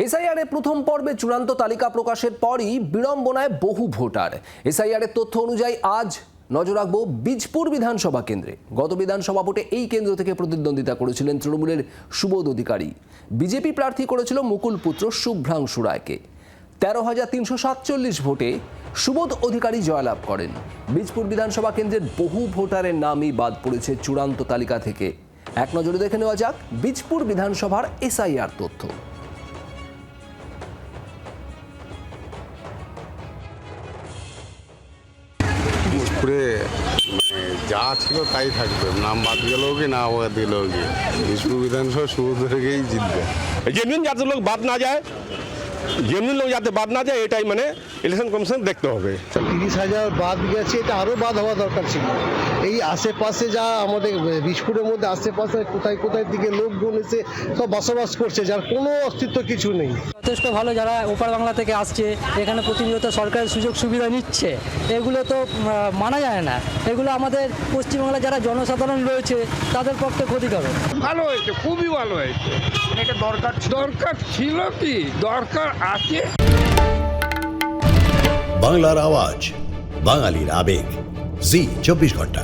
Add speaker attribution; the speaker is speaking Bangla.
Speaker 1: এসআইআর-এ প্রথম পর্বে চূড়ান্ত তালিকা প্রকাশের পরই বিড়ম্বনায় বহু ভোটার। এসআইআর-এর তথ্য অনুযায়ী আজ নজর রাখবো বীজপুর বিধানসভা কেন্দ্রে। গত বিধানসভা ভোটে এই কেন্দ্র থেকে প্রতিদ্বন্দ্বিতা করেছিলেন তৃণমূলের সুবোধ অধিকারী। বিজেপি প্রার্থী করেছিল মুকুল পুত্র শুভ্রাংশু রায়কে। 13,347 ভোটে সুবোধ অধিকারী জয়লাভ করেন। বীজপুর বিধানসভা কেন্দ্রের বহু ভোটারের নামই বাদ পড়েছে চূড়ান্ত তালিকা থেকে। এক নজরে দেখে নেওয়া যাক বীজপুর বিধানসভার এসআইআর তথ্য।
Speaker 2: পুরে যা ছিল তাই থাকবে, নাম বাদ গেলেও কি না বাদ দিলেও কি বীজপুর বিধানসভা সুবোধ থেকেই জিতবে।
Speaker 3: জেনুইন যাতে লোক বাদ না যায়, জেনুইন লোক যাতে বাদ না যায় এটাই মানে ইলেকশন কমিশন দেখতে হবে।
Speaker 4: 30,000 বাদ গেছে, এটা আরও বাদ হওয়া দরকার ছিল। এই আশেপাশে যা আমাদের বীজপুরের মধ্যে আশেপাশে কোথায় কোথায় দিকে লোকজন এসে সব বসবাস করছে, যার কোনো অস্তিত্ব কিছু নেই।
Speaker 5: যথেষ্ট ভালো, যারা ওপার বাংলা থেকে আসছে এখানে প্রতিনিয়ত সরকারের সুযোগ সুবিধা নিচ্ছে, এগুলো তো মানা যায় না। এগুলো আমাদের পশ্চিমবাংলার যারা জনসাধারণ রয়েছে তাদের পক্ষে ক্ষতিকর।
Speaker 6: ভালো হয়েছে, খুবই ভালো হয়েছে। এটা দরকার ছিল কি দরকার আছে।
Speaker 7: বাংলার আওয়াজ, বাঙালির আবেগ, জি 24 ঘন্টা।